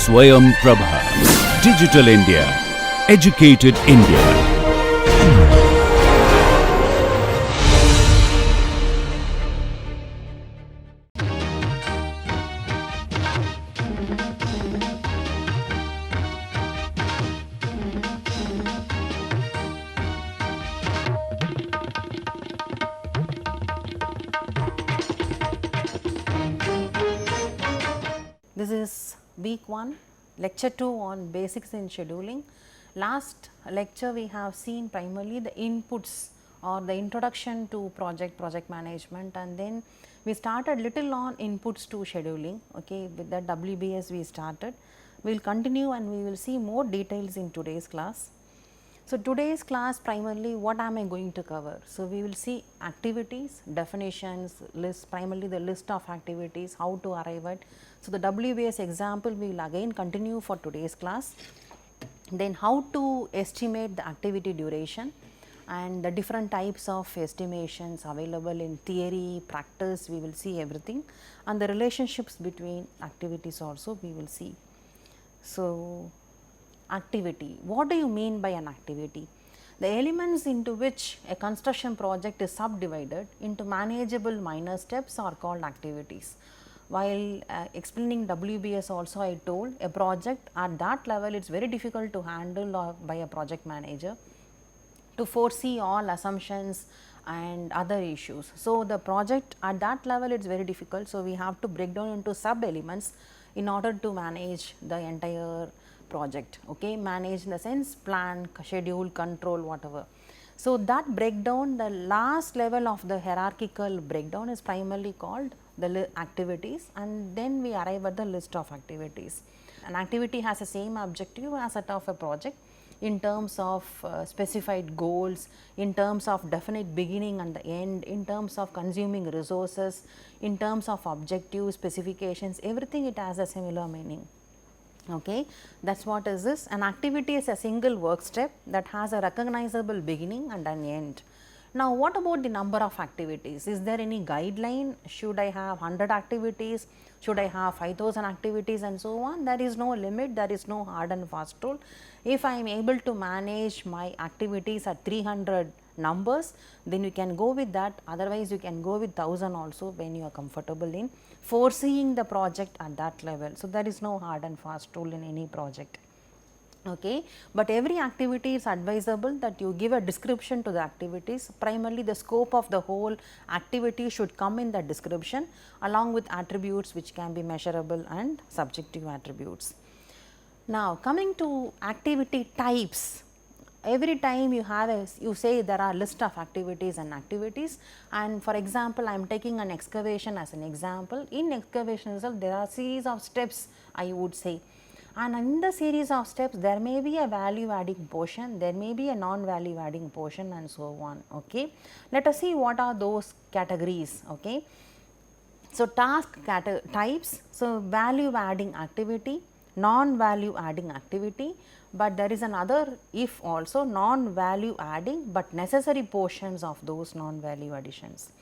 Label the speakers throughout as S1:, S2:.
S1: Swayam Prabha. Digital India. Educated India.
S2: This is week 1, lecture 2 on basics in scheduling. Last lecture we have seen primarily the inputs or the introduction to project management, and then we started little on inputs to scheduling. Okay, with the WBS we started. We will continue and we will see more details in today's class. So, today's class primarily what am I going to cover? So, we will see activities, definitions, list, primarily the list of activities, how to arrive at. So, the WBS example we will again continue for today's class. Then how to estimate the activity duration and the different types of estimations available in theory, practice, we will see everything, and the relationships between activities also we will see. So, activity, what do you mean by an activity? The elements into which a construction project is subdivided into manageable minor steps are called activities. While explaining WBS also, I told a project at that level it is very difficult to handle by a project manager to foresee all assumptions and other issues. So, the project at that level it is very difficult. So, we have to break down into sub elements in order to manage the entire project, okay, manage in the sense plan, schedule, control, whatever. So, that breakdown, the last level of the hierarchical breakdown is primarily called the activities, and then we arrive at the list of activities. An activity has the same objective as that of a project in terms of specified goals, in terms of definite beginning and the end, in terms of consuming resources, in terms of objective specifications, everything it has a similar meaning. Okay, that is what is this. An activity is a single work step that has a recognizable beginning and an end. Now, what about the number of activities? Is there any guideline? Should I have 100 activities? Should I have 5000 activities and so on? There is no limit, there is no hard and fast rule. If I am able to manage my activities at 300 numbers, then you can go with that, otherwise you can go with 1000 also when you are comfortable in foreseeing the project at that level. So, there is no hard and fast rule in any project. Okay, but every activity is advisable that you give a description to the activities. Primarily the scope of the whole activity should come in that description along with attributes which can be measurable and subjective attributes. Now, coming to activity types, every time you have you say there are list of activities, and for example, I am taking an excavation as an example. In excavation itself there are series of steps, I would say, and in the series of steps there may be a value adding portion, there may be a non value adding portion and so on. Okay. Let us see what are those categories. Okay. So, task types, so value adding activity, non value adding activity, but there is another if also non value adding but necessary portions of those non value additions.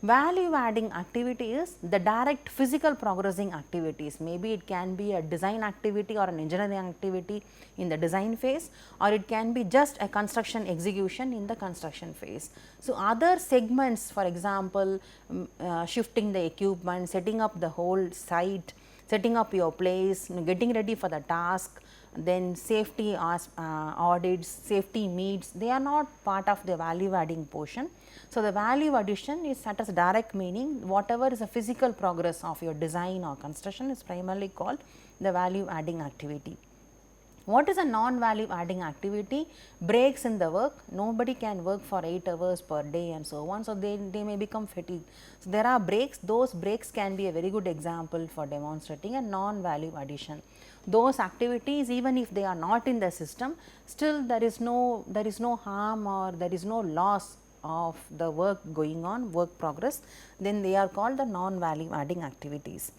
S2: Value adding activity is the direct physical progressing activities, maybe it can be a design activity or an engineering activity in the design phase, or it can be just a construction execution in the construction phase. So, other segments, for example, shifting the equipment, setting up the whole site, setting up your place, getting ready for the task, then safety audits, safety meets, they are not part of the value adding portion. So, the value addition is at its direct meaning, whatever is a physical progress of your design or construction is primarily called the value adding activity. What is a non value adding activity? Breaks in the work, nobody can work for 8 hours per day and so on. So, they may become fatigued. So, there are breaks, those breaks can be a very good example for demonstrating a non value addition. Those activities, even if they are not in the system, still there is no harm or there is no loss of the work going on, work progress, then they are called the non value adding activities.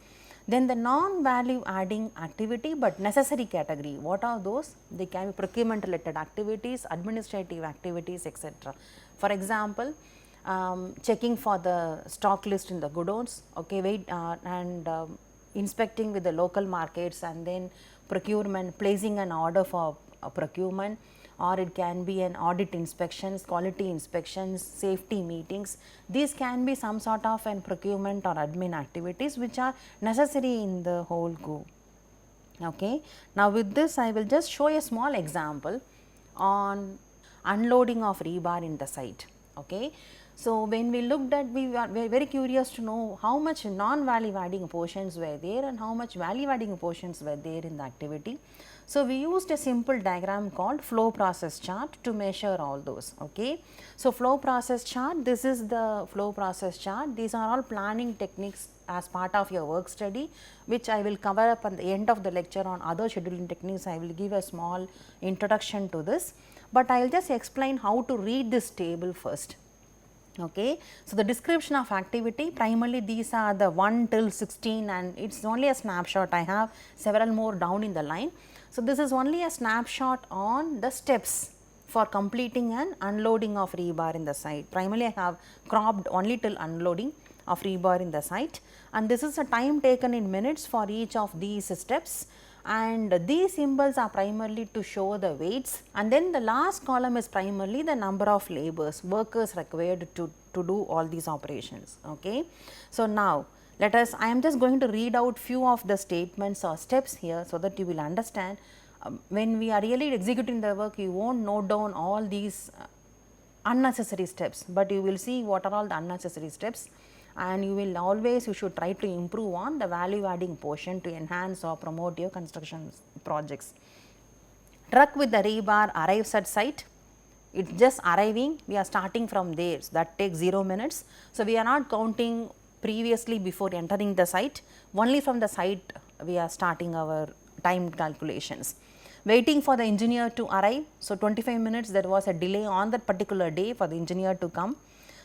S2: Then the non value adding activity but necessary category, what are those? They can be procurement related activities, administrative activities, etc. For example, checking for the stock list in the godowns, okay, inspecting with the local markets, and then procurement, placing an order for procurement, or it can be an audit inspections, quality inspections, safety meetings. These can be some sort of an procurement or admin activities which are necessary in the whole go. Okay. Now, with this I will just show a small example on unloading of rebar in the site. Okay. So, when we looked at, we were very curious to know how much non-value adding portions were there and how much value adding portions were there in the activity. So, we used a simple diagram called flow process chart to measure all those. Okay. So, flow process chart, this is the flow process chart. These are all planning techniques as part of your work study, which I will cover up at the end of the lecture on other scheduling techniques. I will give a small introduction to this, but I will just explain how to read this table first. Okay. So, the description of activity, primarily these are the 1 till 16, and it is only a snapshot. I have several more down in the line. So, this is only a snapshot on the steps for completing an unloading of rebar in the site. Primarily I have cropped only till unloading of rebar in the site, and this is a time taken in minutes for each of these steps, and these symbols are primarily to show the weights, and then the last column is primarily the number of laborers, workers required to do all these operations. Okay. So, now let us, I am just going to read out few of the statements or steps here, so that you will understand when we are really executing the work, you will not note down all these unnecessary steps, but you will see what are all the unnecessary steps, and you will always, you should try to improve on the value adding portion to enhance or promote your construction projects. Truck with the rebar arrives at site, it is just arriving, we are starting from there, so that takes 0 minutes. So, we are not counting previously before entering the site, only from the site we are starting our time calculations. Waiting for the engineer to arrive, so 25 minutes there was a delay on that particular day for the engineer to come.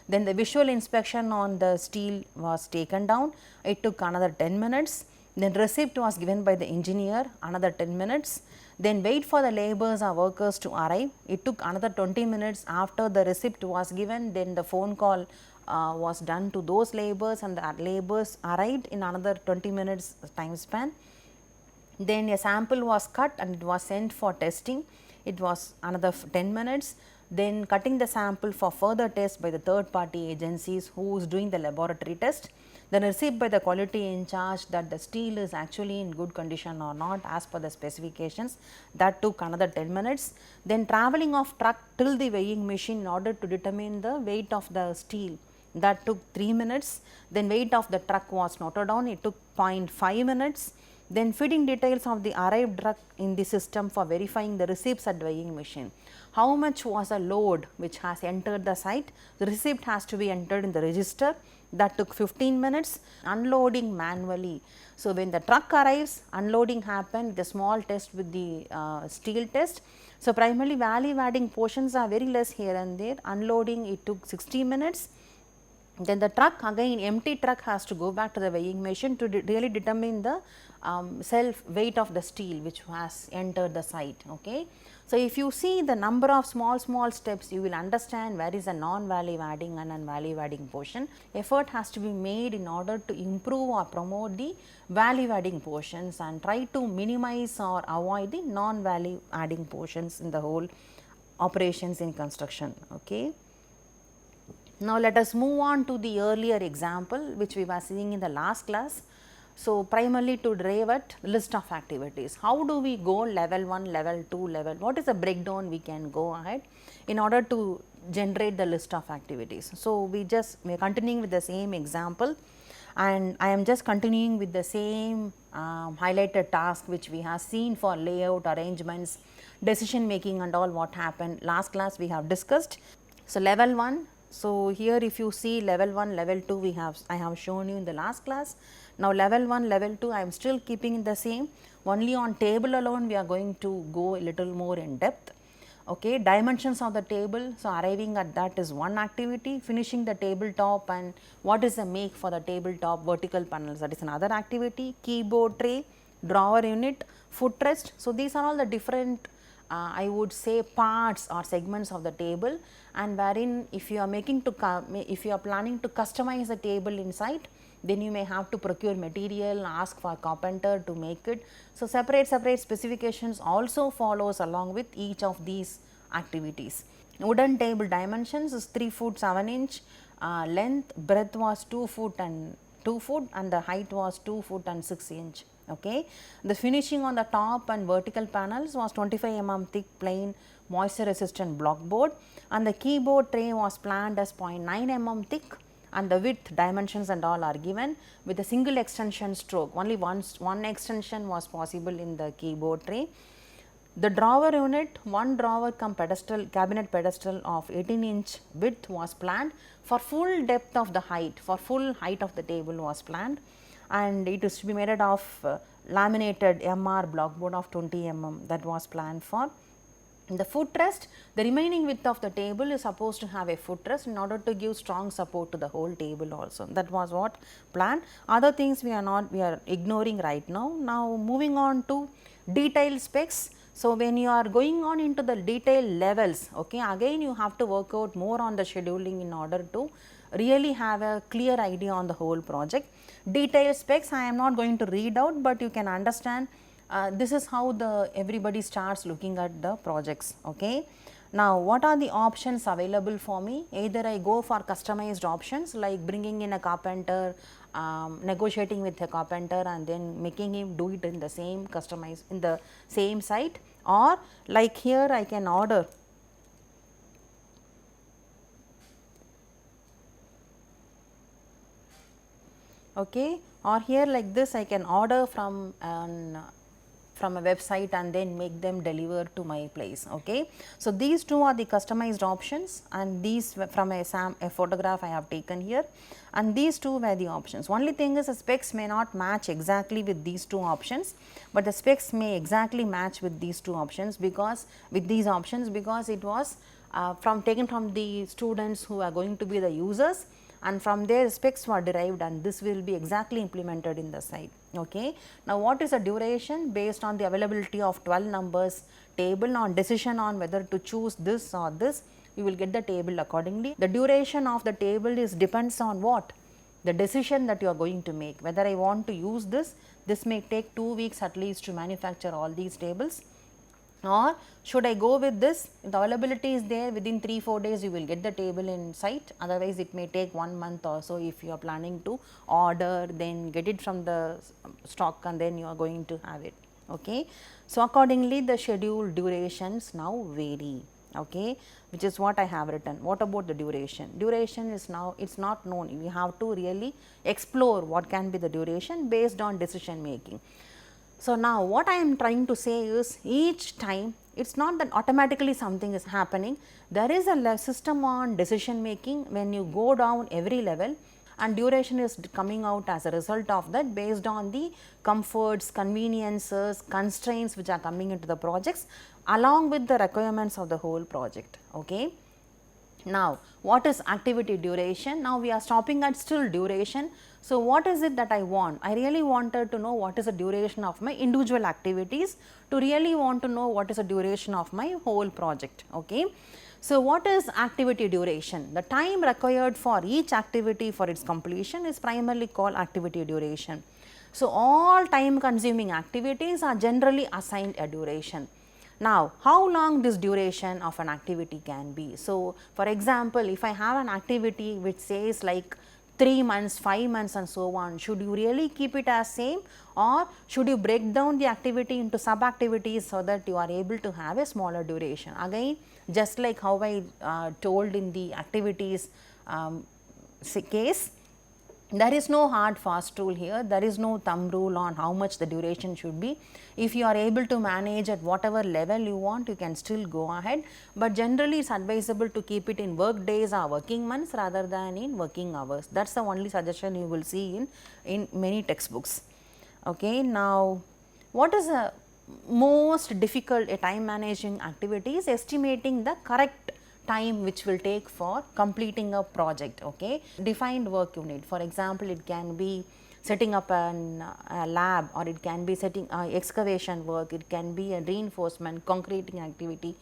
S2: Then the visual inspection on the steel was taken down, it took another 10 minutes. Then receipt was given by the engineer, another 10 minutes. Then wait for the laborers or workers to arrive, it took another 20 minutes after the receipt was given. Then the phone call was done to those laborers, and the laborers arrived in another 20 minutes time span. Then a sample was cut and it was sent for testing, it was another 10 minutes. Then cutting the sample for further test by the third party agencies who is doing the laboratory test. Then receipt by the quality in charge that the steel is actually in good condition or not as per the specifications, that took another 10 minutes. Then travelling of truck till the weighing machine in order to determine the weight of the steel, that took 3 minutes. Then weight of the truck was noted down, it took 0.5 minutes. Then feeding details of the arrived truck in the system for verifying the receipts at weighing machine. How much was a load which has entered the site, the receipt has to be entered in the register, that took 15 minutes. Unloading manually. So, when the truck arrives, unloading happened, the small test with the steel test. So, primarily value adding portions are very less here and there. Unloading, it took 60 minutes. Then the truck, again empty truck has to go back to the weighing machine to really determine the self weight of the steel which has entered the site. Okay. So, if you see the number of small steps, you will understand where is a non-value adding and value adding portion. Effort has to be made in order to improve or promote the value adding portions and try to minimize or avoid the non-value adding portions in the whole operations in construction. Okay. Now, let us move on to the earlier example which we were seeing in the last class. So, primarily to derive at list of activities. How do we go level 1, level 2, level, what is the breakdown we can go ahead in order to generate the list of activities. So, we are continuing with the same example, and I am just continuing with the same highlighted task which we have seen for layout, arrangements, decision making and all what happened last class we have discussed. So, level 1. So, here if you see level 1, level 2 I have shown you in the last class. Now, level 1, level 2 I am still keeping the same, only on table alone we are going to go a little more in depth. Okay. Dimensions of the table, so arriving at that is one activity, finishing the tabletop and what is the make for the tabletop vertical panels, that is another activity, keyboard tray, drawer unit, footrest. So, these are all the different I would say parts or segments of the table, and wherein if you are planning to customize the table inside, then you may have to procure material, ask for carpenter to make it. So, separate specifications also follows along with each of these activities. Wooden table dimensions is 3 foot 7 inch, length, breadth was 2 foot and 2 foot, and the height was 2 foot and 6 inch. Okay. The finishing on the top and vertical panels was 25 mm thick plain moisture resistant block board, and the keyboard tray was planned as 0.9 mm thick, and the width dimensions and all are given with a single extension stroke. Only one extension was possible in the keyboard tray. The drawer unit, one drawer cum pedestal, cabinet pedestal of 18 inch width was planned for full depth of the height, for full height of the table was planned, and it is to be made of laminated MR blockboard of 20 mm, that was planned for. The footrest, the remaining width of the table is supposed to have a footrest in order to give strong support to the whole table also. That was what planned. Other things we are ignoring right now. Now moving on to detailed specs. So, when you are going on into the detail levels, okay, again you have to work out more on the scheduling in order to really have a clear idea on the whole project. Detailed specs I am not going to read out, but you can understand this is how everybody starts looking at the projects. Okay. Now, what are the options available for me? Either I go for customized options like bringing in a carpenter, negotiating with a carpenter and then making him do it in the same customized in the same site, or like here I can order okay, or here like this I can order from a website and then make them deliver to my place. Okay. So, these two are the customized options, and these from a photograph I have taken here, and these two were the options. Only thing is the specs may not match exactly with these two options, but the specs may exactly match with these two options because it was taken from the students who are going to be the users, and from there specs were derived, and this will be exactly implemented in the site. Okay. Now, what is the duration? Based on the availability of 12 numbers table, on decision on whether to choose this or this, you will get the table accordingly. The duration of the table depends on what? The decision that you are going to make, whether I want to use this may take 2 weeks at least to manufacture all these tables, or should I go with this? If the availability is there, within 3-4 days you will get the table in site, otherwise it may take 1 month or so if you are planning to order, then get it from the stock and then you are going to have it. Okay. So, accordingly the schedule durations now vary, okay, which is what I have written. What about the duration? Duration is now, it is not known, we have to really explore what can be the duration based on decision making. So, now what I am trying to say is each time it is not that automatically something is happening, there is a system on decision making when you go down every level, and duration is coming out as a result of that based on the comforts, conveniences, constraints which are coming into the projects along with the requirements of the whole project. Okay. Now, what is activity duration? Now, we are stopping at still duration. So, what is it that I want? I really wanted to know what is the duration of my individual activities to really want to know what is the duration of my whole project. Okay. So, what is activity duration? The time required for each activity for its completion is primarily called activity duration. So, all time consuming activities are generally assigned a duration. Now, how long this duration of an activity can be? So, for example, if I have an activity which says like 3 months, 5 months and so on, should you really keep it as same, or should you break down the activity into sub activities so that you are able to have a smaller duration? Again, just like how I told in the activities case, there is no hard fast rule here, there is no thumb rule on how much the duration should be. If you are able to manage at whatever level you want, you can still go ahead, but generally it is advisable to keep it in work days or working months rather than in working hours. That is the only suggestion you will see in many textbooks. Okay. Now, what is the most difficult time managing activity is estimating the correct time which will take for completing a project. Okay. Defined work unit, for example, it can be setting up a lab, or it can be setting excavation work, it can be a reinforcement, concreting activity,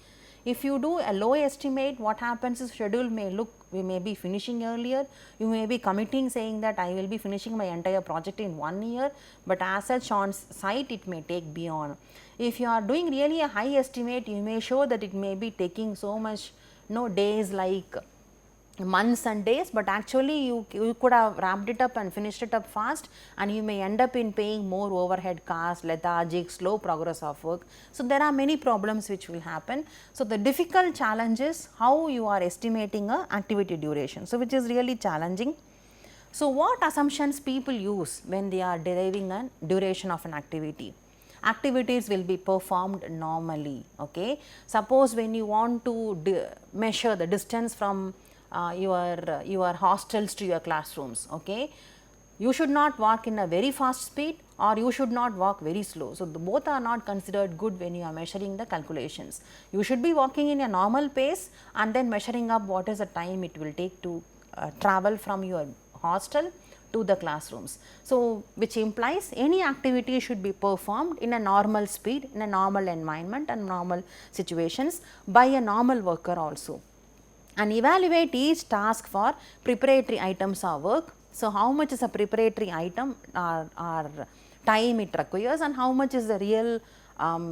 S2: If you do a low estimate, what happens is schedule may look, we may be finishing earlier, you may be committing saying that I will be finishing my entire project in 1 year, but as such on site it may take beyond. If you are doing really a high estimate, you may show that it may be taking so much days, like months and days, but actually you could have wrapped it up and finished it up fast, and you may end up in paying more overhead costs, lethargic, slow progress of work. So there are many problems which will happen. So the difficult challenge is how you are estimating a activity duration, so which is really challenging. So what assumptions people use when they are deriving a duration of an activity? Activities will be performed normally. Okay, suppose when you want to measure the distance from your hostels to your classrooms, okay, you should not walk in a very fast speed or you should not walk very slow. So both are not considered good when you are measuring the calculations. You should be walking in a normal pace and then measuring up what is the time it will take to travel from your hostel to the classrooms. So which implies any activity should be performed in a normal speed, in a normal environment and normal situations by a normal worker also. And evaluate each task for preparatory items of work. So how much is a preparatory item or time it requires, and how much is the real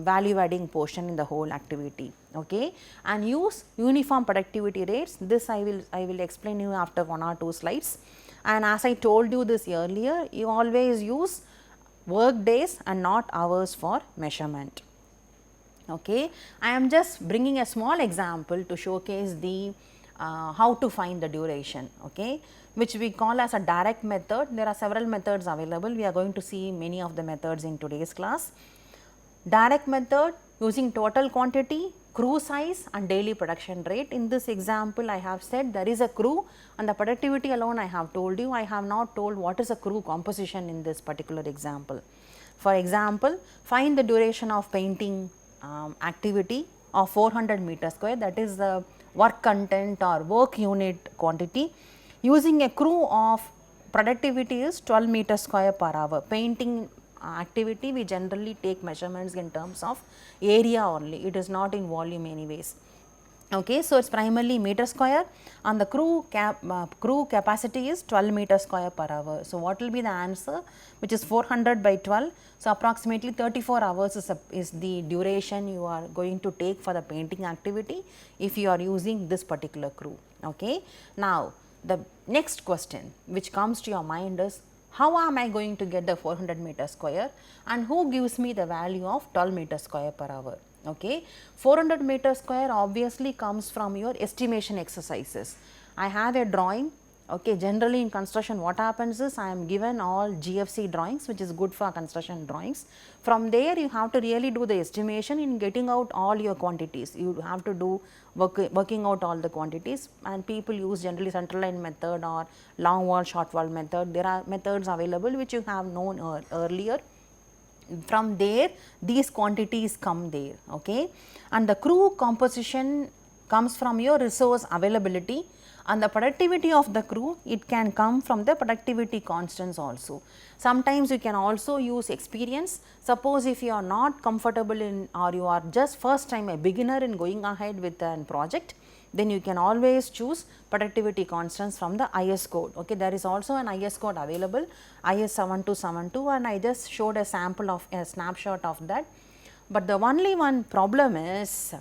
S2: value adding portion in the whole activity. Okay, and use uniform productivity rates. This I will explain you after 1 or 2 slides. And as I told you this earlier, you always use work days and not hours for measurement. Okay, I am just bringing a small example to showcase the how to find the duration, okay, which we call as a direct method. There are several methods available. We are going to see many of the methods in today's class. Direct method using total quantity, crew size and daily production rate. In this example, I have said there is a crew and the productivity alone I have told you. I have not told what is a crew composition in this particular example. For example, find the duration of painting activity of 400 meter square, that is the work content or work unit quantity. Using a crew of productivity is 12 meter square per hour. Painting activity, we generally take measurements in terms of area only, it is not in volume anyways. Okay, so it's primarily meter square and the crew capacity is 12 meter square per hour. So what will be the answer, which is 400 by 12. So approximately 34 hours is the duration you are going to take for the painting activity if you are using this particular crew. Okay, now the next question which comes to your mind is, how am I going to get the 400 meter square and who gives me the value of 12 meter square per hour? Okay, 400 meter square obviously comes from your estimation exercises. I have a drawing. Okay, generally in construction what happens is I am given all GFC drawings, which is good for construction drawings. From there you have to really do the estimation in getting out all your quantities. You have to do working out all the quantities, and people use generally central line method or long wall short wall method. There are methods available which you have known earlier. From there these quantities come there. Okay, and the crew composition comes from your resource availability, and the productivity of the crew, it can come from the productivity constants also. Sometimes you can also use experience. Suppose if you are not comfortable in, or you are just first time a beginner in going ahead with a project, then you can always choose productivity constants from the IS code. Okay, there is also an IS code available, IS 7272, and I just showed a sample of a snapshot of that. But the only one problem is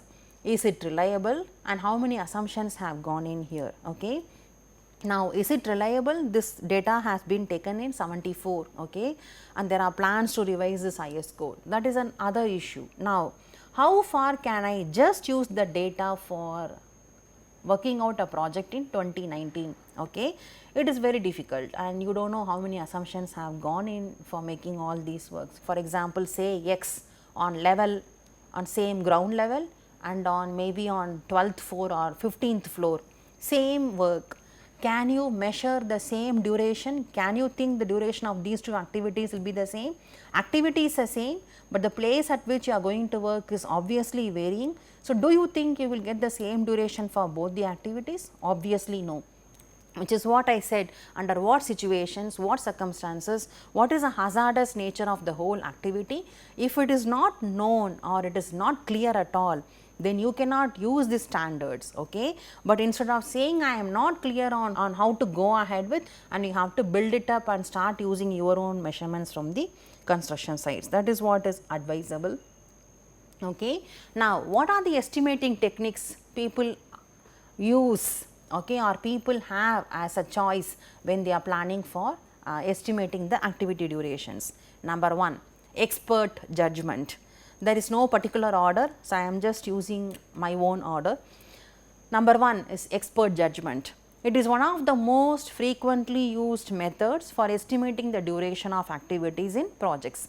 S2: it reliable and how many assumptions have gone in here. Okay, now is it reliable? This data has been taken in 74, okay, and there are plans to revise this IS code. That is another issue. Now how far can I just use the data for working out a project in 2019? Okay, it is very difficult and you don't know how many assumptions have gone in for making all these works. For example, say X on level, on same ground level and on maybe on 12th floor or 15th floor, same work. Can you measure the same duration? Can you think the duration of these two activities will be the same? Activity is the same, but the place at which you are going to work is obviously varying. So do you think you will get the same duration for both the activities? Obviously no. Which is what I said, under what situations, what circumstances, what is the hazardous nature of the whole activity. If it is not known or it is not clear at all, then you cannot use the standards. Okay, but instead of saying I am not clear on how to go ahead with, and you have to build it up and start using your own measurements from the construction sites. That is what is advisable. Okay. Now, what are the estimating techniques people use, okay, or people have as a choice when they are planning for estimating the activity durations? Number 1, expert judgment. There is no particular order, so I am just using my own order. Number 1 is expert judgment. It is one of the most frequently used methods for estimating the duration of activities in projects.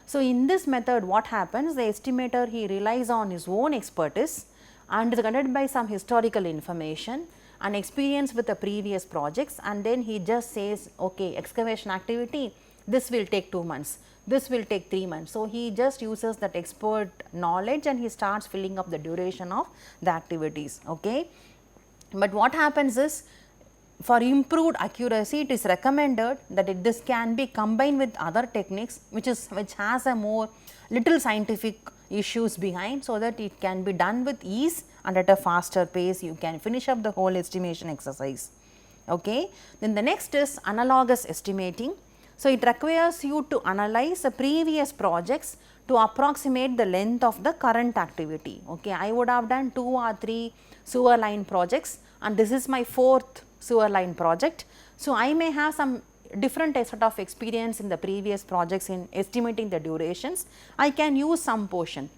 S2: So, in this method what happens, the estimator he relies on his own expertise and is guided by some historical information and experience with the previous projects, and then he just says, okay, excavation activity, this will take 2 months, this will take 3 months. So, he just uses that expert knowledge and he starts filling up the duration of the activities. Okay. But what happens is, for improved accuracy, it is recommended that this can be combined with other techniques which has a more little scientific issues behind, so that it can be done with ease and at a faster pace. You can finish up the whole estimation exercise. Okay. Then the next is analogous estimating. So, it requires you to analyze the previous projects to approximate the length of the current activity. Okay. I would have done 2 or 3 sewer line projects, and this is my 4th sewer line project. So, I may have some different set of experience in the previous projects in estimating the durations. I can use some portion.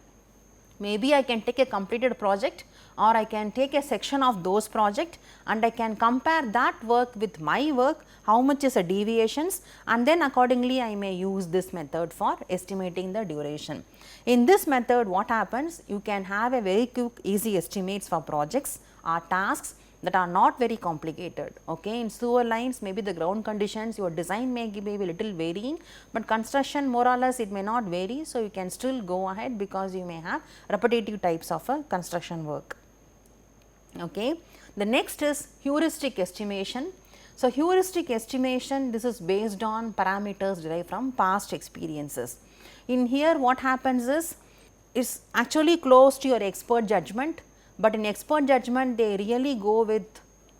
S2: Maybe I can take a completed project, or I can take a section of those project and I can compare that work with my work, how much is the deviations, and then accordingly I may use this method for estimating the duration. In this method what happens, you can have a very quick easy estimates for projects or tasks that are not very complicated. Okay. In sewer lines, maybe the ground conditions, your design may be little varying, but construction more or less it may not vary. So, you can still go ahead because you may have repetitive types of a construction work. Okay. The next is heuristic estimation. So, heuristic estimation, this is based on parameters derived from past experiences. In here what happens is, it's actually close to your expert judgment, but in expert judgment they really go with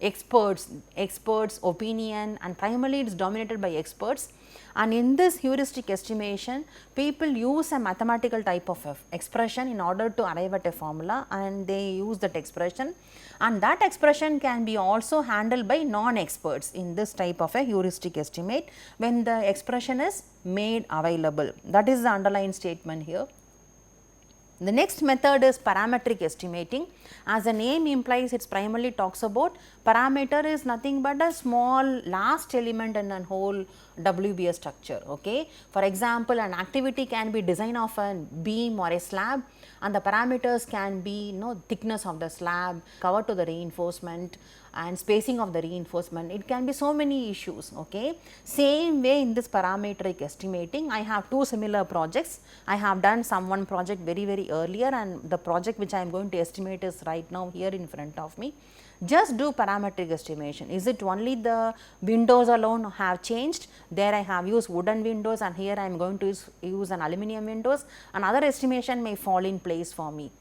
S2: experts opinion, and primarily it is dominated by experts. And in this heuristic estimation, people use a mathematical type of expression in order to arrive at a formula, and they use that expression, and that expression can be also handled by non-experts in this type of a heuristic estimate when the expression is made available. That is the underlying statement here. The next method is parametric estimating. As the name implies, it primarily talks about parameter is nothing but a small last element in a whole WBS structure. Okay. For example, an activity can be design of a beam or a slab, and the parameters can be thickness of the slab, cover to the reinforcement, and spacing of the reinforcement. It can be so many issues. Okay. Same way in this parametric estimating, I have 2 similar projects. I have done one project very earlier, and the project which I am going to estimate is right now here in front of me. Just do parametric estimation. Is it only the windows alone have changed? There I have used wooden windows, and here I am going to use an aluminum windows. Another estimation may fall in place for me.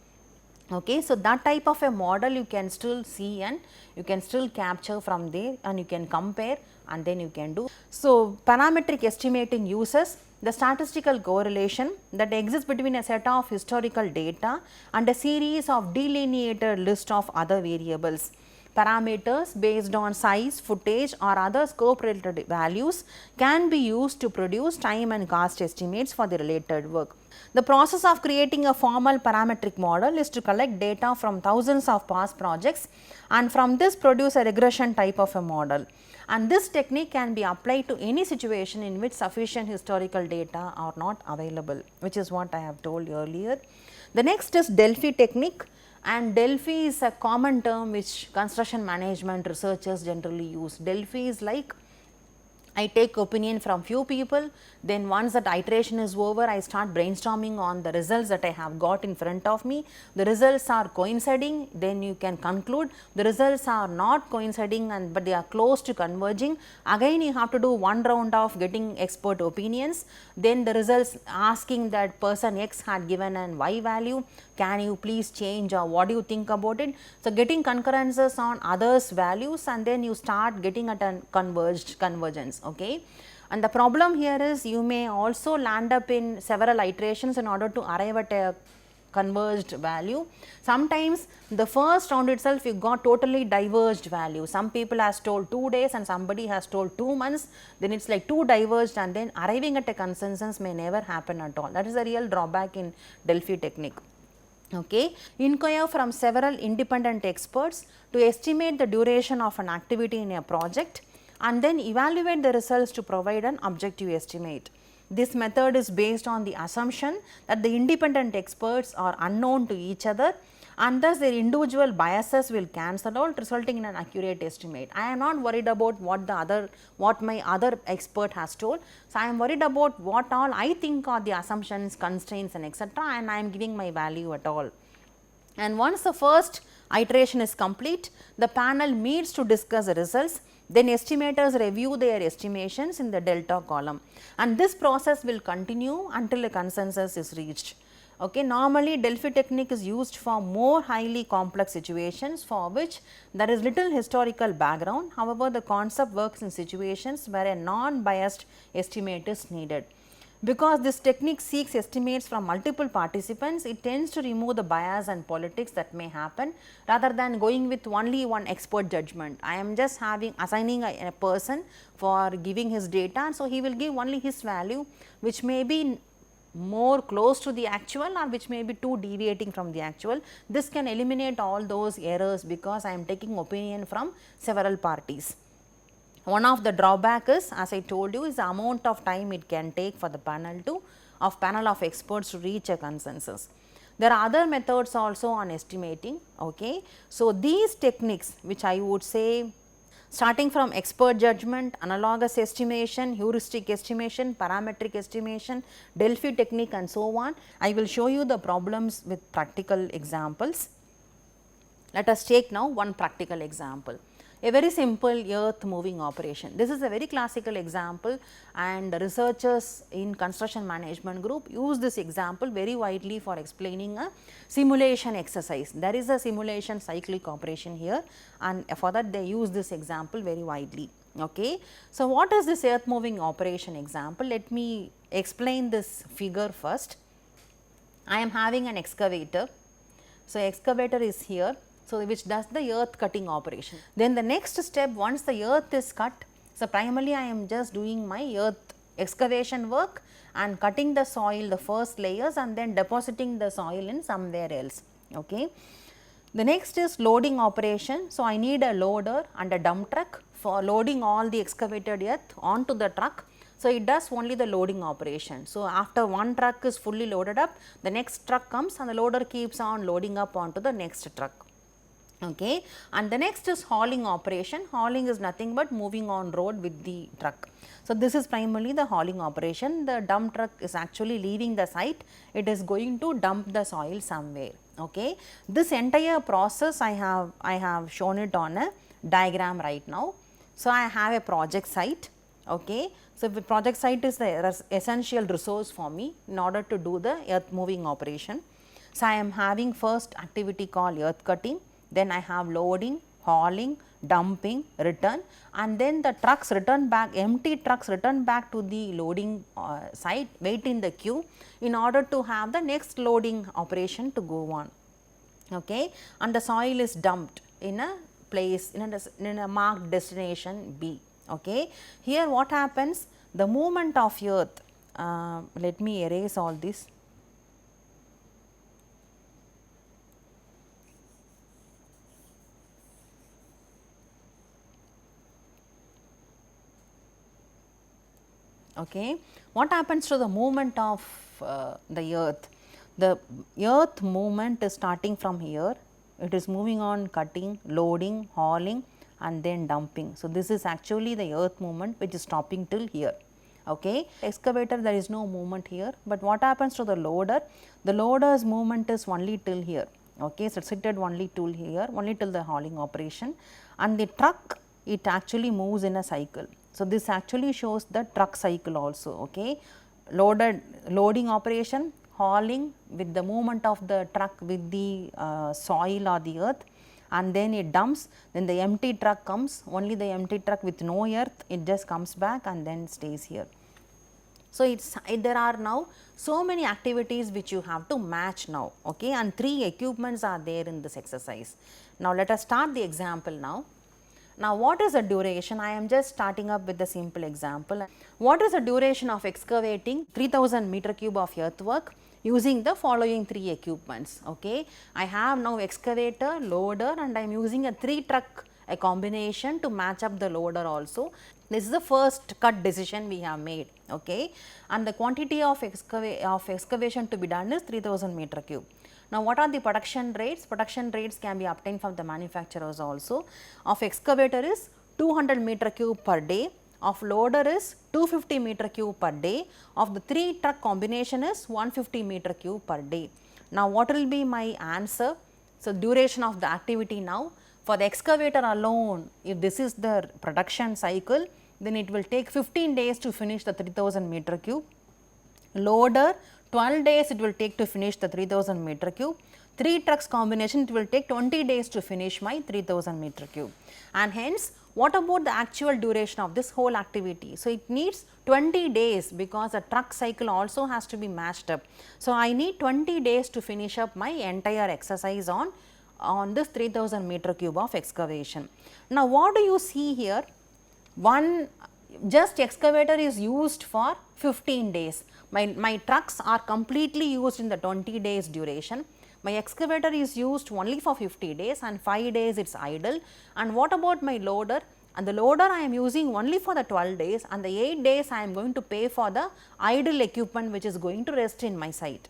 S2: Okay. So, that type of a model you can still see and you can still capture from there, and you can compare, and then you can do. So, parametric estimating uses the statistical correlation that exists between a set of historical data and a series of delineated list of other variables. Parameters based on size, footage or other scope related values can be used to produce time and cost estimates for the related work. The process of creating a formal parametric model is to collect data from thousands of past projects, and from this produce a regression type of a model. And this technique can be applied to any situation in which sufficient historical data are not available, which is what I have told earlier. The next is Delphi technique, and Delphi is a common term which construction management researchers generally use. Delphi is like I take opinion from few people, then once that iteration is over, I start brainstorming on the results that I have got in front of me. The results are coinciding, then you can conclude. The results are not coinciding, and but they are close to converging. Again you have to do one round of getting expert opinions, then the results asking that person X had given an Y value, can you please change, or what do you think about it. So, getting concurrences on others values, and then you start getting at a convergence. Okay. And the problem here is you may also land up in several iterations in order to arrive at a converged value. Sometimes the first round itself you got totally diverged value. Some people has told 2 days and somebody has told 2 months, then it is like two diverged, and then arriving at a consensus may never happen at all. That is the real drawback in Delphi technique. Okay. Inquire from several independent experts to estimate the duration of an activity in a project, and then evaluate the results to provide an objective estimate. This method is based on the assumption that the independent experts are unknown to each other, and thus their individual biases will cancel out, resulting in an accurate estimate. I am not worried about what my other expert has told. So, I am worried about what all I think are the assumptions, constraints, and etc., and I am giving my value at all. And once the first iteration is complete, the panel meets to discuss the results. Then estimators review their estimations in the delta column, and this process will continue until a consensus is reached. Okay. Normally, Delphi technique is used for more highly complex situations for which there is little historical background. However, the concept works in situations where a non-biased estimate is needed. Because this technique seeks estimates from multiple participants, it tends to remove the bias and politics that may happen rather than going with only one expert judgment. I am just assigning a person for giving his data, and so he will give only his value, which may be more close to the actual or which may be too deviating from the actual. This can eliminate all those errors because I am taking opinion from several parties. One of the drawback is, as I told you, is the amount of time it can take for the panel of experts to reach a consensus. There are other methods also on estimating. Okay. So, these techniques which I would say, starting from expert judgment, analogous estimation, heuristic estimation, parametric estimation, Delphi technique, and so on, I will show you the problems with practical examples. Let us take now one practical example. A very simple earth moving operation. This is a very classical example, and researchers in construction management group use this example very widely for explaining a simulation exercise. There is a simulation cyclic operation here, and for that they use this example very widely. Okay. So, what is this earth moving operation example? Let me explain this figure first. I am having an excavator. So, excavator is here. So, which does the earth cutting operation. Then the next step, once the earth is cut, so primarily I am just doing my earth excavation work and cutting the soil, the first layers, and then depositing the soil in somewhere else. Okay. The next is loading operation. So, I need a loader and a dump truck for loading all the excavated earth onto the truck. So, it does only the loading operation. So, after one truck is fully loaded up, the next truck comes and the loader keeps on loading up onto the next truck. Okay. And the next is hauling operation. Hauling is nothing but moving on road with the truck. So, this is primarily the hauling operation. The dump truck is actually leaving the site, it is going to dump the soil somewhere. Okay. This entire process I have shown it on a diagram right now. So, I have a project site. Okay. So, the project site is the essential resource for me in order to do the earth moving operation. So, I am having first activity called earth cutting. Then I have loading, hauling, dumping, return, and then the trucks return back, empty trucks return back to the loading site, wait in the queue in order to have the next loading operation to go on. Okay. And the soil is dumped in a place, in a marked destination B. Okay. Here what happens, the movement of earth, let me erase all this. Okay. What happens to the movement of the earth? The earth movement is starting from here, it is moving on cutting, loading, hauling, and then dumping. So, this is actually the earth movement which is stopping till here. Okay. Excavator, there is no movement here, but what happens to the loader? The loader's movement is only till here. Okay. So, restricted only till here, only till the hauling operation, and the truck, it actually moves in a cycle. So, this actually shows the truck cycle also. Okay. Loading operation, hauling with the movement of the truck with the soil or the earth, and then it dumps, then the empty truck comes, only the empty truck with no earth, it just comes back and then stays here. So, there are now so many activities which you have to match now, okay, and 3 equipments are there in this exercise. Now, let us start the example now. Now, what is the duration? I am just starting up with a simple example. What is the duration of excavating 3000 meter cube of earthwork using the following 3 equipments? Okay. I have now excavator, loader, and I am using a 3 truck a combination to match up the loader also. This is the first cut decision we have made, okay, and the quantity of excavation to be done is 3000 meter cube. Now, what are the production rates? Production rates can be obtained from the manufacturers also. Of excavator is 200 meter cube per day, of loader is 250 meter cube per day, of the 3 truck combination is 150 meter cube per day. Now, what will be my answer? So, duration of the activity now. For the excavator alone, if this is the production cycle, then it will take 15 days to finish the 3000 meter cube. Loader, 12 days it will take to finish the 3000 meter cube. 3 trucks combination, it will take 20 days to finish my 3000 meter cube. And hence, what about the actual duration of this whole activity? So, it needs 20 days because the truck cycle also has to be matched up. So, I need 20 days to finish up my entire exercise on this 3000 meter cube of excavation. Now, what do you see here? One just excavator is used for 15 days. My trucks are completely used in the 20 days duration. My excavator is used only for 50 days and 5 days it is idle. And what about my loader? And the loader I am using only for the 12 days and the 8 days I am going to pay for the idle equipment which is going to rest in my site.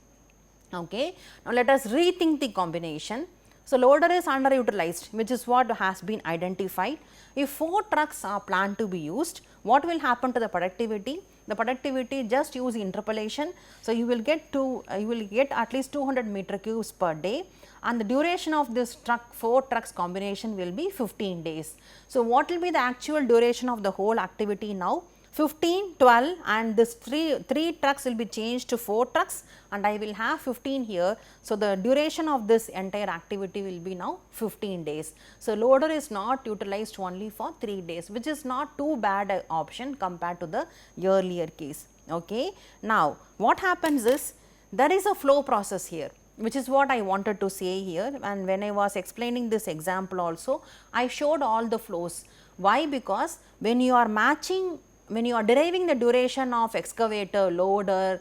S2: Okay. Now, let us rethink the combination. So, loader is underutilized, which is what has been identified. If 4 trucks are planned to be used, what will happen to the productivity? The productivity, just use interpolation. So, you will get at least 200 meter cubes per day, and the duration of this 4 trucks combination will be 15 days. So, what will be the actual duration of the whole activity now? 15, 12, and this 3 trucks will be changed to 4 trucks, and I will have 15 here. So, the duration of this entire activity will be now 15 days. So, loader is not utilized only for 3 days, which is not too bad a option compared to the earlier case. Okay. Now, what happens is there is a flow process here, which is what I wanted to say here, and when I was explaining this example also, I showed all the flows. Why? Because when you are deriving the duration of excavator, loader,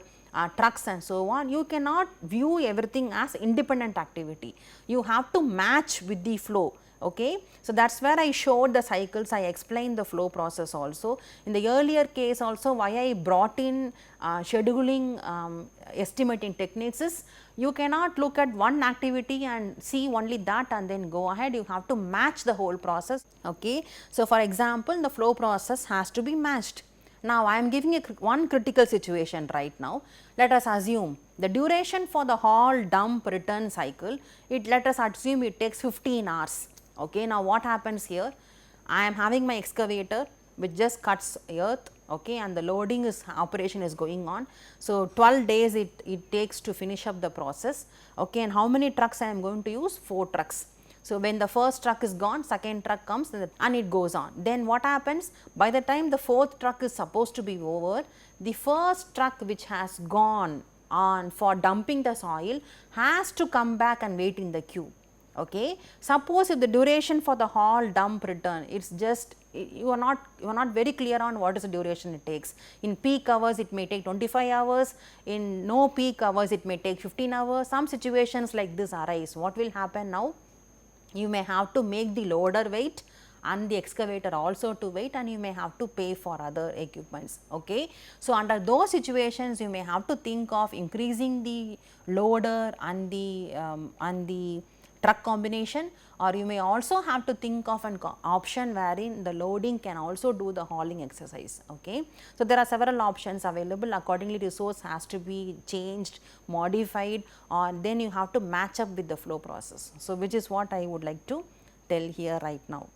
S2: trucks and so on, you cannot view everything as independent activity. You have to match with the flow. Okay. So, that is where I showed the cycles, I explained the flow process also. In the earlier case also, why I brought in scheduling estimating techniques is, you cannot look at one activity and see only that and then go ahead, you have to match the whole process. Okay. So, for example, the flow process has to be matched. Now, I am giving one critical situation right now. Let us assume the duration for the haul, dump, return cycle, let us assume it takes 15 hours. Okay. Now, what happens here? I am having my excavator which just cuts earth, okay, and the loading operation is going on. So, 12 days it takes to finish up the process, okay, and how many trucks I am going to use? 4 trucks. So, when the first truck is gone, second truck comes and it goes on. Then what happens? By the time the 4th truck is supposed to be over, the first truck which has gone on for dumping the soil has to come back and wait in the queue. Okay. Suppose if the duration for the haul, dump, return, it's just you are not very clear on what is the duration it takes. In peak hours it may take 25 hours, in no peak hours it may take 15 hours. Some situations like this arise. What will happen now? You may have to make the loader wait and the excavator also to wait, and you may have to pay for other equipments. Okay. So, under those situations you may have to think of increasing the loader and the truck combination, or you may also have to think of an option wherein the loading can also do the hauling exercise. Okay. So, there are several options available. Accordingly, resource has to be changed, modified, or then you have to match up with the flow process. So, which is what I would like to tell here right now.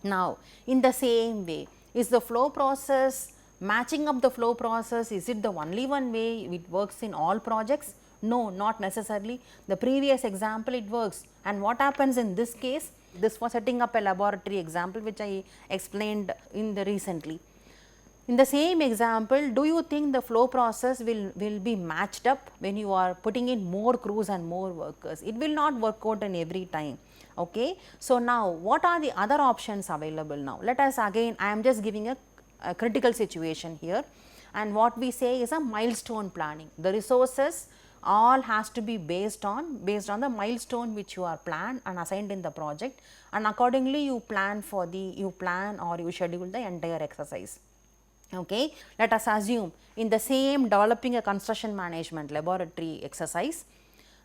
S2: Now, in the same way, is the flow process, matching up the flow process, is it the only one way it works in all projects? No, not necessarily. The previous example it works, and what happens in this case? This was setting up a laboratory example which I explained in the recently. In the same example, do you think the flow process will be matched up when you are putting in more crews and more workers? It will not work out in every time. Okay. So, now what are the other options available now? Let us again, I am just giving a critical situation here, and what we say is a milestone planning. The resources all has to be based on the milestone which you are planned and assigned in the project, and accordingly you plan or you schedule the entire exercise. Okay. Let us assume in the same developing a construction management laboratory exercise,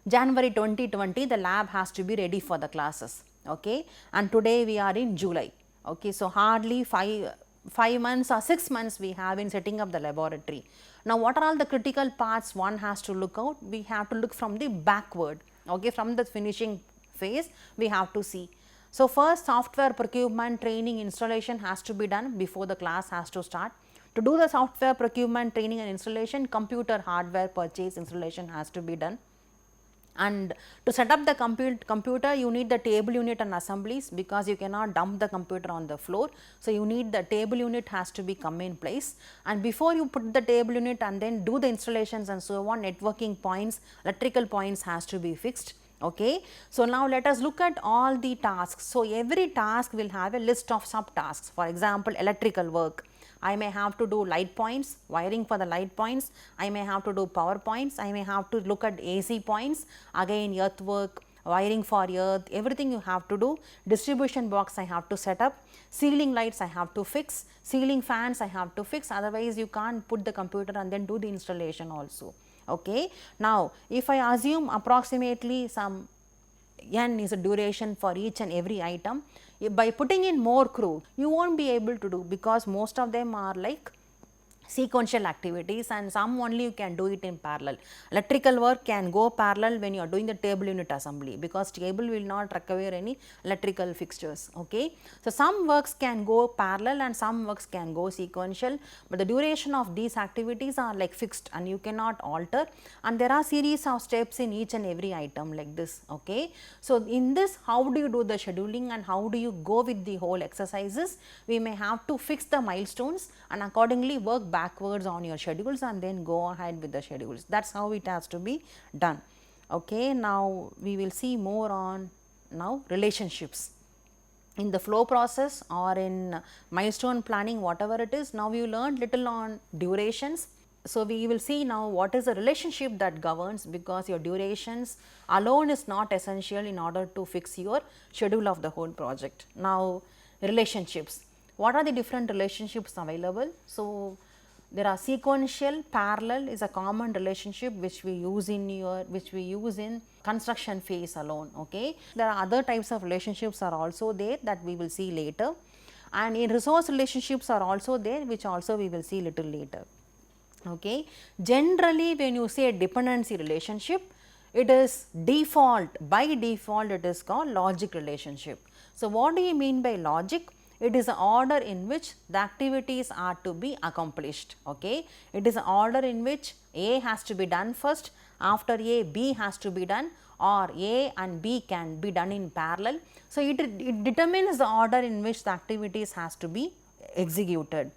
S2: January 2020 the lab has to be ready for the classes. Okay. And today we are in July. Okay. So, hardly 5 months or 6 months we have in setting up the laboratory. Now, what are all the critical parts one has to look out? We have to look from the backward. Okay. From the finishing phase we have to see. So, first software procurement, training, installation has to be done before the class has to start. To do the software procurement, training and installation, computer hardware purchase, installation has to be done. And to set up the computer, you need the table unit and assemblies, because you cannot dump the computer on the floor. So, you need the table unit has to be come in place, and before you put the table unit and then do the installations and so on, networking points, electrical points has to be fixed. Okay. So, now let us look at all the tasks. So, every task will have a list of subtasks. For example, electrical work, I may have to do light points, wiring for the light points, I may have to do power points, I may have to look at AC points, again earth work, wiring for earth, everything you have to do. Distribution box I have to set up, ceiling lights I have to fix, ceiling fans I have to fix, otherwise you can't put the computer and then do the installation also. Okay. Now, if I assume approximately some n is a duration for each and every item, by putting in more crew you won't be able to do, because most of them are like sequential activities and some only you can do it in parallel. Electrical work can go parallel when you are doing the table unit assembly, because table will not require any electrical fixtures. Okay. So, some works can go parallel and some works can go sequential, but the duration of these activities are like fixed and you cannot alter, and there are series of steps in each and every item like this. Okay. So, in this, how do you do the scheduling and how do you go with the whole exercises? We may have to fix the milestones and accordingly work backwards on your schedules and then go ahead with the schedules. That is how it has to be done. Okay. Now, we will see more on now relationships in the flow process or in milestone planning, whatever it is. Now, we learned little on durations. So, we will see now what is the relationship that governs, because your durations alone is not essential in order to fix your schedule of the whole project. Now, relationships, what are the different relationships available? So, there are sequential, parallel is a common relationship which we use in construction phase alone. Okay. There are other types of relationships are also there that we will see later, and in resource relationships are also there, which also we will see little later. Okay. Generally, when you say dependency relationship, it is by default it is called logic relationship. So, what do you mean by logic? It is an order in which the activities are to be accomplished. Okay. It is an order in which A has to be done first, after A, B has to be done, or A and B can be done in parallel. So, it determines the order in which the activities has to be executed.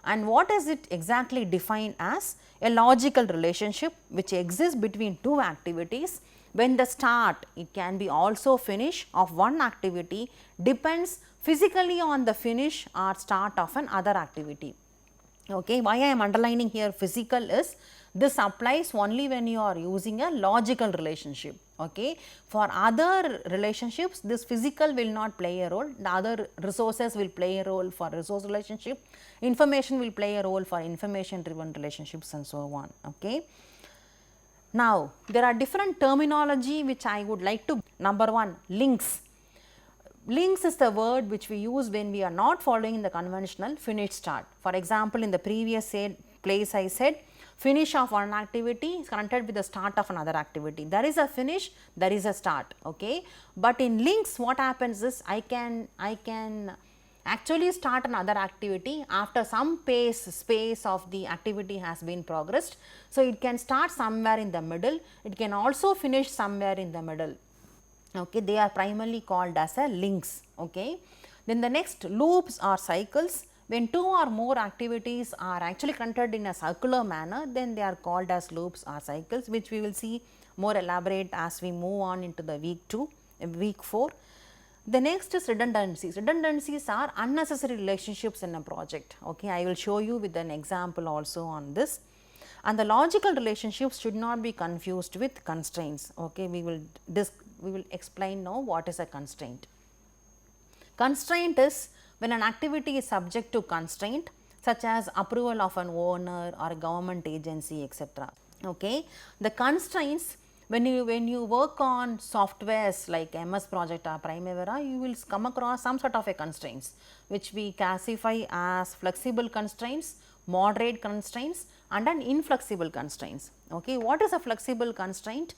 S2: And what is it exactly defined as? A logical relationship which exists between two activities, when the start, it can be also finish of one activity, depends physically on the finish or start of another activity. Okay. Why I am underlining here physical is, this applies only when you are using a logical relationship. Okay. For other relationships, this physical will not play a role, the other resources will play a role for resource relationship, information will play a role for information driven relationships and so on. Okay. Now, there are different terminology which I would like to. Number one, links. Links is the word which we use when we are not following the conventional finish start. For example, in the previous place I said finish of one activity is connected with the start of another activity. There is a finish, there is a start, okay. But in links what happens is I can actually start another activity after some space of the activity has been progressed. So, it can start somewhere in the middle, it can also finish somewhere in the middle, okay. They are primarily called as a links, okay. Then the next, loops or cycles. When two or more activities are actually connected in a circular manner, then they are called as loops or cycles, which we will see more elaborate as we move on into the week 4. The next is redundancies. Redundancies are unnecessary relationships in a project, okay. I will show you with an example also on this. And the logical relationships should not be confused with constraints, okay. We will explain now what is a constraint. Constraint is when an activity is subject to constraint, such as approval of an owner or a government agency, etc. Okay. The constraints, when you work on softwares like MS Project or Primavera, you will come across some sort of a constraints which we classify as flexible constraints, moderate constraints and an inflexible constraints. Okay. What is a flexible constraint?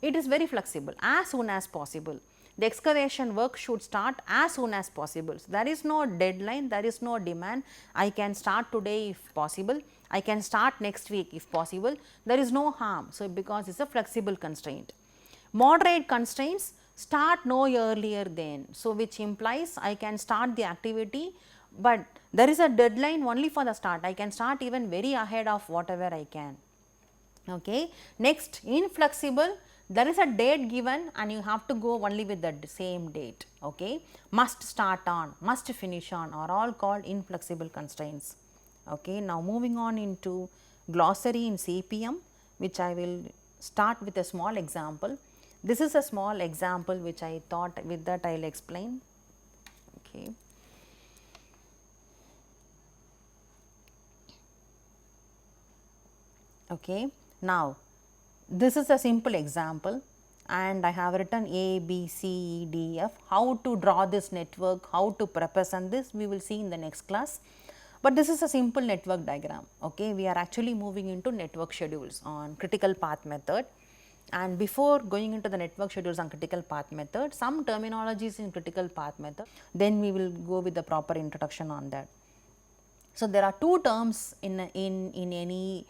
S2: It is very flexible, as soon as possible. The excavation work should start as soon as possible. So, there is no deadline, there is no demand. I can start today if possible, I can start next week if possible, there is no harm. So, because it is a flexible constraint. Moderate constraints start no earlier than. So, which implies I can start the activity, but there is a deadline only for the start. I can start even very ahead of whatever I can. Okay. Next, inflexible, there is a date given and you have to go only with the same date, okay. Must start on, must finish on are all called inflexible constraints, okay. Now, moving on into glossary in CPM, which I will start with a small example. This is a small example which I thought with that I will explain, okay. Okay. Now, this is a simple example and I have written A, B, C, E, D, F. How to draw this network, how to represent this, we will see in the next class. But this is a simple network diagram, okay. We are actually moving into network schedules on critical path method. And before going into the network schedules on critical path method, some terminologies in critical path method, then we will go with the proper introduction on that. So, there are two terms in any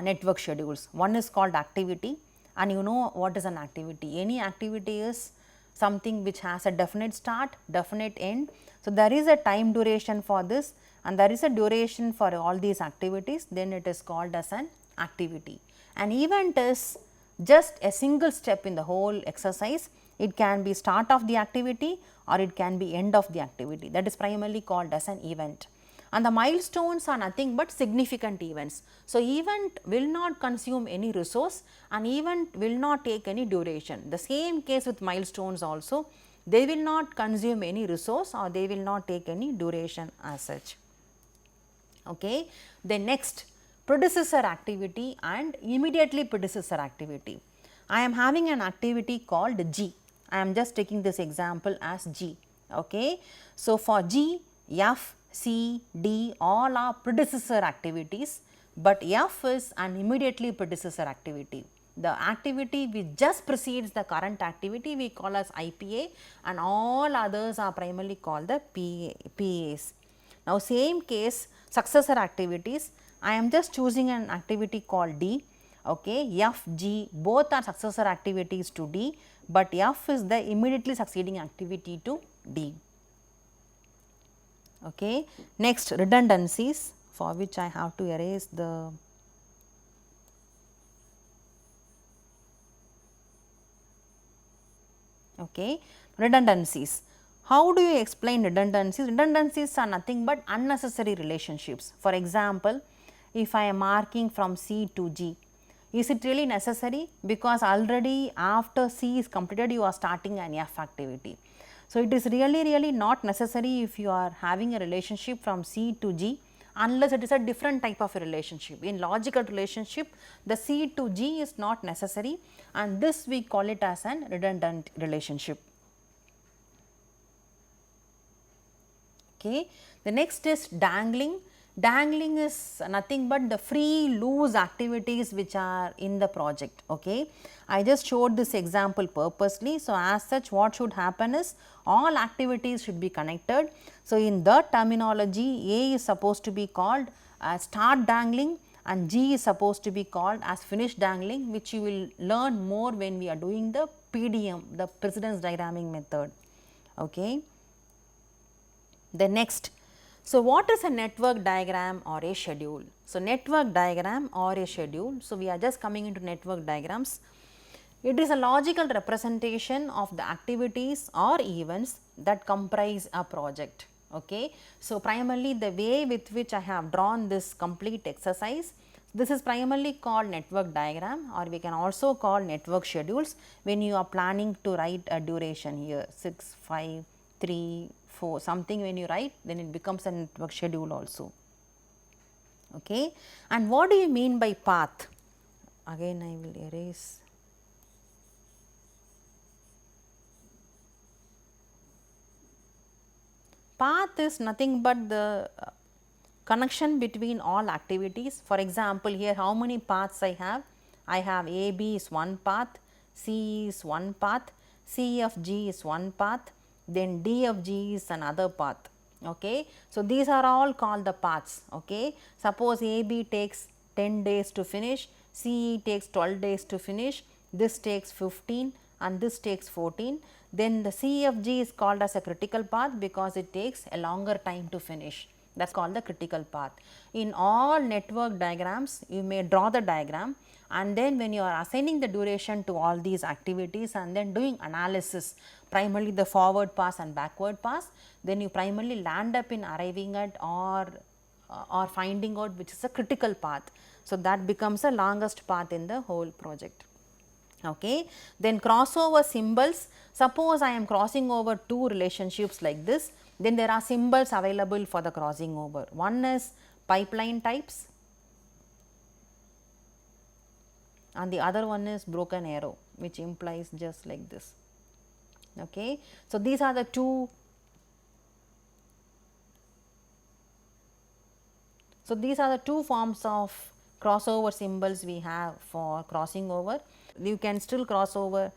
S2: network schedules. One is called activity, and you know what is an activity. Any activity is something which has a definite start, definite end. So, there is a time duration for this and there is a duration for all these activities, then it is called as an activity. An event is just a single step in the whole exercise. It can be start of the activity or it can be end of the activity, that is primarily called as an event. And the milestones are nothing but significant events. So, event will not consume any resource and event will not take any duration. The same case with milestones also, they will not consume any resource or they will not take any duration as such. Okay. Then next, predecessor activity and immediately predecessor activity. I am having an activity called G. I am just taking this example as G. Okay. So, for G, F, C, D all are predecessor activities, but F is an immediately predecessor activity. The activity which just precedes the current activity we call as IPA and all others are primarily called the PAs. Now, same case successor activities, I am just choosing an activity called D, okay. F, G both are successor activities to D, but F is the immediately succeeding activity to D. Okay. Next, redundancies, for which I have to erase the redundancies. How do you explain redundancies? Redundancies are nothing but unnecessary relationships. For example, if I am marking from C to G, is it really necessary? Because already after C is completed, you are starting an F activity. So, it is really not necessary if you are having a relationship from C to G unless it is a different type of a relationship. In logical relationship, the C to G is not necessary, and this we call it as an redundant relationship. Okay. The next is dangling. Dangling is nothing but the free loose activities which are in the project. Okay. I just showed this example purposely. So, as such what should happen is all activities should be connected. So, in the terminology, A is supposed to be called as start dangling and G is supposed to be called as finish dangling, which you will learn more when we are doing the PDM, the precedence diagramming method. Okay. The next, so what is a network diagram or a schedule? So, network diagram or a schedule. So, we are just coming into network diagrams. It is a logical representation of the activities or events that comprise a project. Okay. So, primarily the way with which I have drawn this complete exercise, this is primarily called network diagram, or we can also call network schedules when you are planning to write a duration here 6, 5, 3, 4 something. When you write, then it becomes a network schedule also. Okay. And what do you mean by path? Again I will erase. Path is nothing but the connection between all activities. For example, here how many paths I have? I have A, B is one path, C is one path, C of G is one path, then D of G is another path. Okay. So, these are all called the paths. Okay. Suppose A, B takes 10 days to finish, C takes 12 days to finish, this takes 15 and this takes 14. Then the C of G is called as a critical path because it takes a longer time to finish. That is called the critical path. In all network diagrams, you may draw the diagram, and then when you are assigning the duration to all these activities and then doing analysis, primarily the forward pass and backward pass, then you primarily land up in arriving at or finding out which is a critical path. So, that becomes the longest path in the whole project. Okay. Then crossover symbols, suppose I am crossing over two relationships like this, then there are symbols available for the crossing over. One is pipeline types and the other one is broken arrow, which implies just like this. Okay. So, these are the two. So, these are the two forms of crossover symbols we have for crossing over. You can still cross over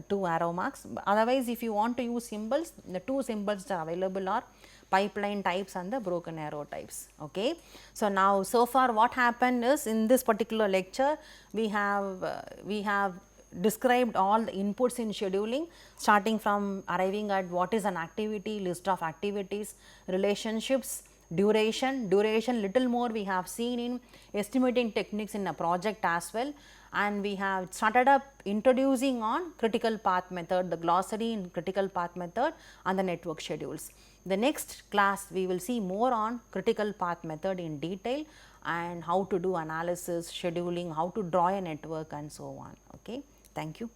S2: two arrow marks, otherwise if you want to use symbols, the two symbols that are available are pipeline types and the broken arrow types. Okay. So, now so far what happened is, in this particular lecture we have described all the inputs in scheduling, starting from arriving at what is an activity, list of activities, relationships, duration little more we have seen in estimating techniques in a project as well, and we have started up introducing on critical path method, the glossary in critical path method and the network schedules. The next class we will see more on critical path method in detail and how to do analysis, scheduling, how to draw a network and so on. Okay. Thank you.